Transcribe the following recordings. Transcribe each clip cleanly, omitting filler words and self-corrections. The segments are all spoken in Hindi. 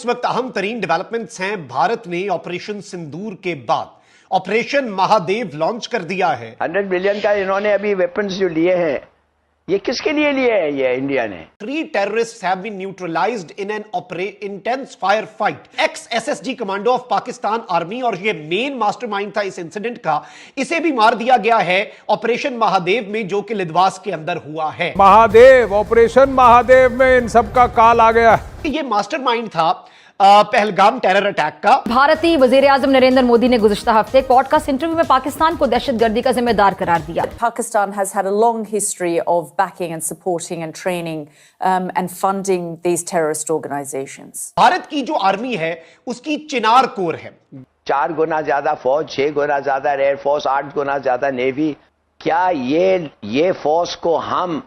इस वक्त अहम तरीन डेवलपमेंट्स हैं। भारत ने ऑपरेशन सिंदूर के बाद ऑपरेशन महादेव लॉन्च कर दिया है। 100 बिलियन का इन्होंने अभी वेपन्स जो लिए हैं, ये किसके लिए लिए हैं? ये इंडिया ने। 3 terrorists have been neutralized in an intense firefight. ex-SSG commando of Pakistan army और ये मेन मास्टरमाइंड था इस इंसिडेंट का, इसे भी मार दिया गया है ऑपरेशन महादेव में, जो कि लिदवास के अंदर हुआ है। महादेव, ऑपरेशन महादेव में इन सब का काल आ गया। ये मास्टरमाइंड था पहलगाम टेरर अटैक का। भारतीय वजीर आजम नरेंद्र मोदी ने गुज़िश्ता हफ्ते पॉडकास्ट इंटरव्यू में पाकिस्तान को दहशतगर्दी का जिम्मेदार करार दिया। Pakistan has had a long history of backing and supporting and training and funding these terrorist organizations. Bharat की जो आर्मी है उसकी चिनार कोर है। 4 गुना ज्यादा फौज, 6 गुना ज्यादा एयरफोर्स, 8 गुना ज्यादा नेवी। क्या ये फोर्स को हम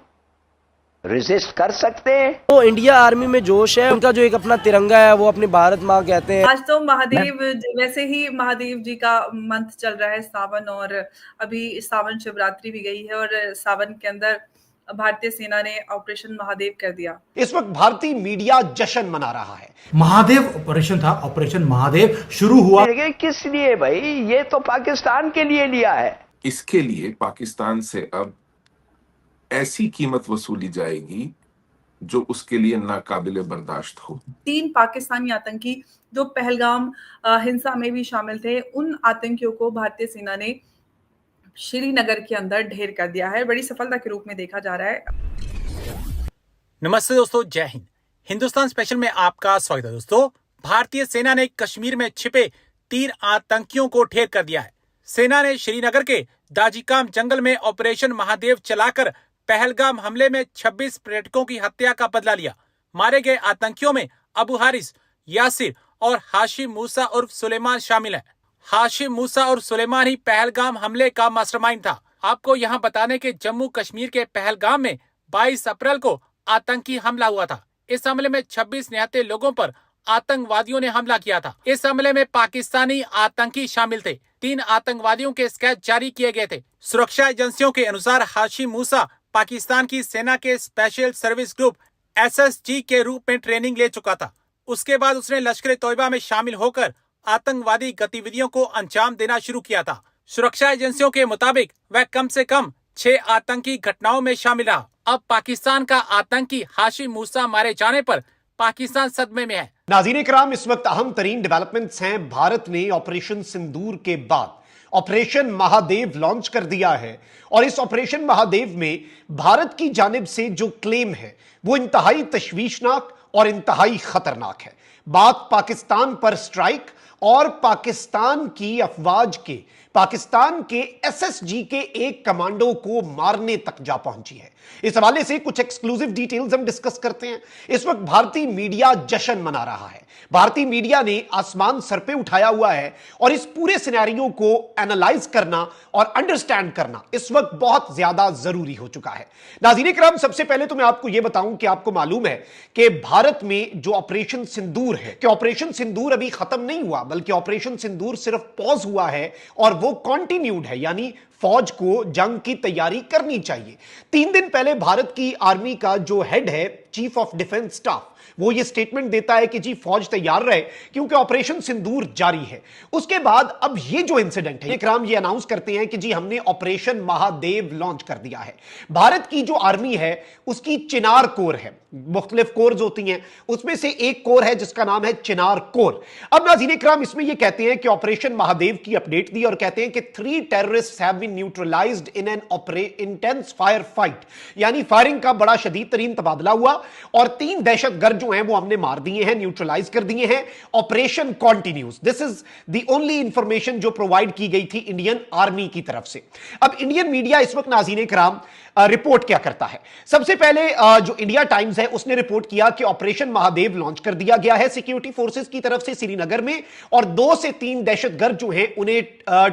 रेजिस्ट कर सकते हैं? तो इंडिया आर्मी में जोश है, उनका जो एक अपना तिरंगा है वो अपनी भारत माँ कहते हैं। आज तो महादेव, वैसे ही महादेव जी का मंथ चल रहा है सावन, और अभी सावन शिवरात्रि भी गई है और सावन के अंदर भारतीय सेना ने ऑपरेशन महादेव कर दिया। इस वक्त भारतीय मीडिया जश्न मना रहा है। महादेव ऑपरेशन था, ऑपरेशन महादेव शुरू हुआ। किस लिए भाई? ये तो पाकिस्तान के लिए लिया है। इसके लिए पाकिस्तान से अब ऐसी कीमत वसूली जाएगी जो उसके लिए नाकाबिले बर्दाश्त हो। 3 पाकिस्तानी आतंकी जो पहलगाम हिंसा में भी शामिल थे, उन आतंकियों को भारतीय सेना ने श्रीनगर के अंदर ढेर कर दिया है। बड़ी सफलता के रूप में देखा जा रहा है। नमस्ते दोस्तों, जय हिंद। हिंदुस्तान स्पेशल में आपका स्वागत है। दोस्तों, भारतीय सेना ने कश्मीर में छिपे 3 आतंकियों को ढेर कर दिया है। सेना ने श्रीनगर के दाजिकाम जंगल में ऑपरेशन महादेव चलाकर पहलगाम हमले में 26 पर्यटकों की हत्या का बदला लिया। मारे गए आतंकियों में अबू हारिस, यासिर और हाशिम मूसा उर्फ सुलेमान शामिल है। हाशिम मूसा और सुलेमान ही पहलगाम हमले का मास्टरमाइंड था। आपको यहाँ बताने के जम्मू कश्मीर के पहलगाम में 22 अप्रैल को आतंकी हमला हुआ था। इस हमले में 26 निहत्थे लोगों पर आतंकवादियों ने हमला किया था। इस हमले में पाकिस्तानी आतंकी शामिल थे। 3 आतंकवादियों के स्केच जारी किए गए थे। सुरक्षा एजेंसियों के अनुसार हाशिम मूसा पाकिस्तान की सेना के स्पेशल सर्विस ग्रुप SSG के रूप में ट्रेनिंग ले चुका था। उसके बाद उसने लश्कर तोयबा में शामिल होकर आतंकवादी गतिविधियों को अंजाम देना शुरू किया था। सुरक्षा एजेंसियों के मुताबिक वह कम से कम 6 आतंकी घटनाओं में शामिल रहा। अब पाकिस्तान का आतंकी हाशिम मूसा मारे जाने पर पाकिस्तान सदमे में है। नाज़रीन इकराम, इस वक्त अहम तरीन डेवलपमेंट्स हैं। भारत ने ऑपरेशन सिंदूर के बाद ऑपरेशन महादेव लॉन्च कर दिया है और इस ऑपरेशन महादेव में भारत की जानिब से जो क्लेम है वो इंतहाई तशवीशनाक और इंतहाई खतरनाक है। बात पाकिस्तान पर स्ट्राइक और पाकिस्तान की अफवाज के, पाकिस्तान के SSG के एक कमांडो को मारने तक जा पहुंची है। इस हवाले से कुछ एक्सक्लूसिव डिटेल्स हम डिस्कस करते हैं। इस वक्त भारतीय मीडिया जश्न मना रहा है। भारतीय मीडिया ने आसमान सर पे उठाया हुआ है और इस पूरे सिनेरियो को एनालाइज करना और अंडरस्टैंड करना इस वक्त बहुत ज्यादा जरूरी हो चुका है। नाज़रीन इकराम, सबसे पहले तो मैं आपको यह बताऊं कि आपको मालूम है कि भारत में जो ऑपरेशन सिंदूर है, कि ऑपरेशन सिंदूर अभी खत्म नहीं हुआ, बल्कि ऑपरेशन सिंदूर सिर्फ पॉज हुआ है और वो कंटिन्यूड है, यानी फौज को जंग की तैयारी करनी चाहिए। 3 दिन पहले भारत की आर्मी का जो हेड है, चीफ ऑफ डिफेंस स्टाफ, वो ये स्टेटमेंट देता है कि जी फौज तैयार रहे क्योंकि ऑपरेशन सिंदूर जारी है। उसके बाद अब ये जो इंसिडेंट है, इकराम ये अनाउंस करते हैं कि जी हमने ऑपरेशन महादेव लॉन्च कर दिया है। भारत की जो आर्मी है उसकी चिनार कोर है, मुख्तलिफ कोर्स होती हैं, उसमें से एक कोर है जिसका नाम है चिनार कोर। अब नाज़रीन इकराम, इसमें ये कहते हैं कि ऑपरेशन महादेव की अपडेट दी और कहते हैं कि 3 terrorists have been neutralized in an intense firefight, यानी फायरिंग का बड़ा शदीद तरीन तबादला हुआ और 3 दहशतगर्द जो हैं वो हमने मार दिए हैं, न्यूट्रलाइज कर दिए हैं। Operation continues. This is the only information जो प्रोवाइड की गई थी इंडियन आर्मी की तरफ से। अब इंडियन मीडिया इस वक्त नाज़रीन इकराम रिपोर्ट क्या करता है? सबसे पहले जो इंडिया टाइम्स है उसने रिपोर्ट किया कि ऑपरेशन महादेव लॉन्च कर दिया गया है सिक्योरिटी फोर्सेस की तरफ से श्रीनगर में और 2 से 3 दहशतगर्द जो हैं उन्हें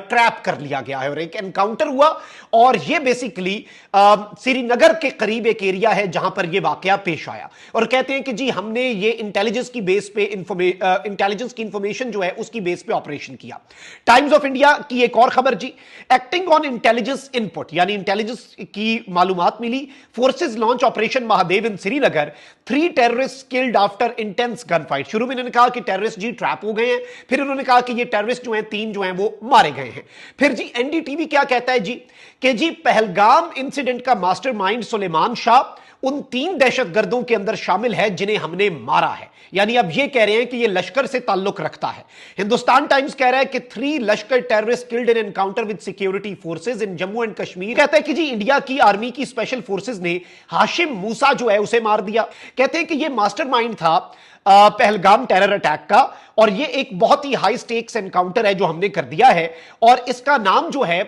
ट्रैप कर लिया गया है और एक एनकाउंटर हुआ और यह बेसिकली श्रीनगर के करीब एक एरिया है जहां पर यह वाकया पेश आया और कहते हैं कि जी हमने ये इंटेलिजेंस की बेस पे इंटेलिजेंस की इंफॉर्मेशन जो है उसकी बेस पे ऑपरेशन किया। टाइम्स ऑफ इंडिया की एक और खबर जी, एक्टिंग ऑन इंटेलिजेंस इनपुट, यानी इंटेलिजेंस की मालूमात मिली, forces launch operation Mahadev in Srinagar, 3 terrorist killed after intense gun fight. शुरू में इन्होंने कहा कि टेररिस्ट जी ट्रैप हो गए हैं, फिर उन्होंने कहा कि ये टेररिस्ट जो हैं 3 जो हैं वो मारे गए हैं। फिर जी एनडीटीवी क्या कहता है जी कि जी पहलगाम इंसिडेंट का मास्टरमाइंड सुलेमान शाह उन 3 दहशतगर्दों के अंदर शामिल है जिन्हें हमने मारा है। यानी अब ये कह रहे हैं कि ये लश्कर से ताल्लुक रखता है। हिंदुस्तान टाइम्स कह रहा है कि 3 लश्कर terrorist killed in encounter with security forces in Jammu and Kashmir. कहता है कि जी इंडिया की आर्मी की स्पेशल फोर्सेज ने हाशिम मूसा जो है उसे मार दिया। कहते हैं कि ये मास्टरमाइंड था पहलगाम टेरर अटैक का, और ये एक बहुत ही हाई स्टेक्स एनकाउंटर है जो हमने कर दिया है, और इसका नाम जो है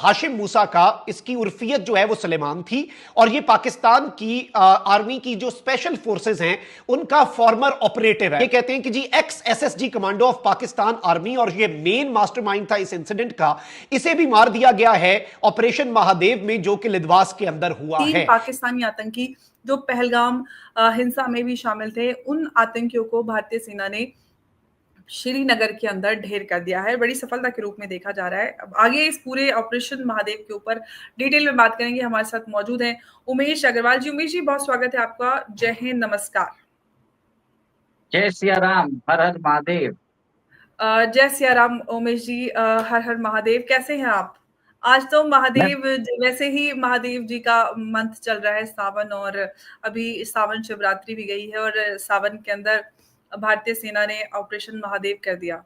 हाशिम मूसा का, इसकी उर्फियत जो है वो सुलेमान थी, और ये पाकिस्तान की आर्मी की जो स्पेशल फोर्सेज हैं उनका फॉर्मर ऑपरेटिव है। ये कहते हैं कि जी ex SSG commando of Pakistan army, और ये मेन मास्टरमाइंड था इस इंसिडेंट का। इसे भी मार दिया गया है ऑपरेशन महादेव में, जो कि लिद्वास के अंदर हुआ है। 3 पाकिस्तानी आतंकी जो पहलगाम हिंसा में भी शामिल थे, उन आतंकियों को भारतीय सेना ने श्रीनगर के अंदर ढेर कर दिया है। बड़ी सफलता के रूप में देखा जा रहा है। अब आगे इस पूरे ऑपरेशन महादेव के ऊपर डिटेल में बात करेंगे। हमारे साथ मौजूद हैं उमेश अग्रवाल जी। उमेश जी, बहुत स्वागत है आपका। जय हिंद, नमस्कार। जय सिया राम, हर हर महादेव। जय सिया राम उमेश जी, हर हर महादेव। कैसे हैं आप? आज तो महादेव, वैसे ही महादेव जी का मंथ चल रहा है सावन, और अभी सावन शिवरात्रि भी गई है, और सावन के अंदर भारतीय सेना ने ऑपरेशन महादेव कर दिया।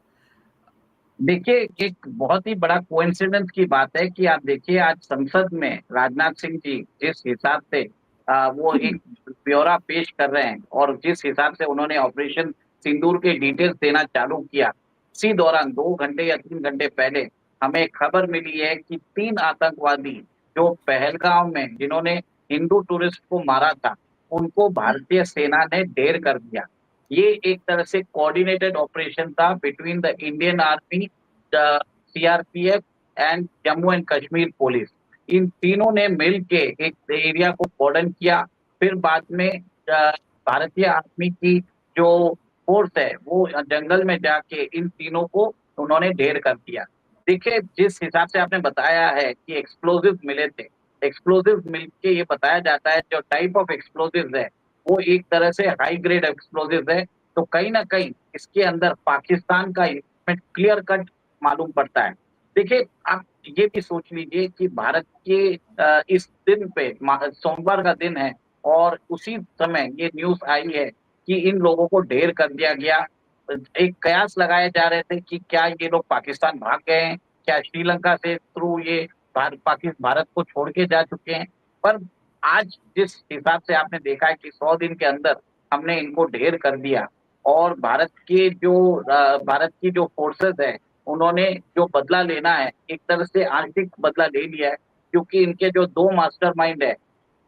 देखिए, एक बहुत ही बड़ा कोइंसिडेंस की बात है कि आप देखिए आज संसद में राजनाथ सिंह जी जिस हिसाब से वो एक ब्यौरा पेश कर रहे हैं, और जिस हिसाब से उन्होंने ऑपरेशन सिंदूर के डिटेल्स देना चालू किया, इसी दौरान 2 घंटे या 3 घंटे पहले हमें खबर मिली है कि 3 आतंकवादी जो पहलगाम में जिन्होंने हिंदू टूरिस्ट को मारा था, उनको भारतीय सेना ने ढेर कर दिया। ये एक तरह से कोऑर्डिनेटेड ऑपरेशन था between the Indian army, the CRPF and Jammu and Kashmir police. इन तीनों ने मिल के एक एरिया को कॉर्डन किया। फिर बाद में भारतीय आर्मी की जो फोर्स है वो जंगल में जाके इन तीनों को उन्होंने ढेर कर दिया। देखिए, जिस हिसाब से आपने बताया है कि एक्सप्लोजिव मिले थे, एक्सप्लोजिव मिल के ये बताया जाता है जो टाइप ऑफ एक्सप्लोजिव है वो एक तरह से हाई ग्रेड एक्सप्लोजिव है। तो कहीं ना कहीं इसके अंदर पाकिस्तान का इन्वॉल्वमेंट क्लियर कट मालूम पड़ता है। देखिए, आप ये भी सोच लीजिए कि भारत के इस दिन पे सोमवार का दिन है, और उसी समय ये न्यूज आई है कि इन लोगों को ढेर कर दिया गया। एक कयास लगाए जा रहे थे कि क्या ये लोग पाकिस्तान भाग गए हैं, क्या श्रीलंका से थ्रू ये भारत को छोड़ के जा चुके हैं। पर आज जिस हिसाब से आपने देखा है कि 100 दिन के अंदर हमने इनको ढेर कर दिया, और भारत की जो फोर्सेस है उन्होंने जो बदला लेना है एक तरह से आंशिक बदला ले लिया है, क्योंकि इनके जो 2 मास्टरमाइंड है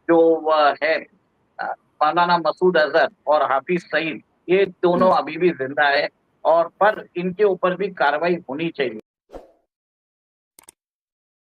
जो है मौलाना मसूद अजहर और हाफिज सईद, ये दोनों अभी भी जिंदा है, और पर इनके ऊपर भी कार्रवाई होनी चाहिए।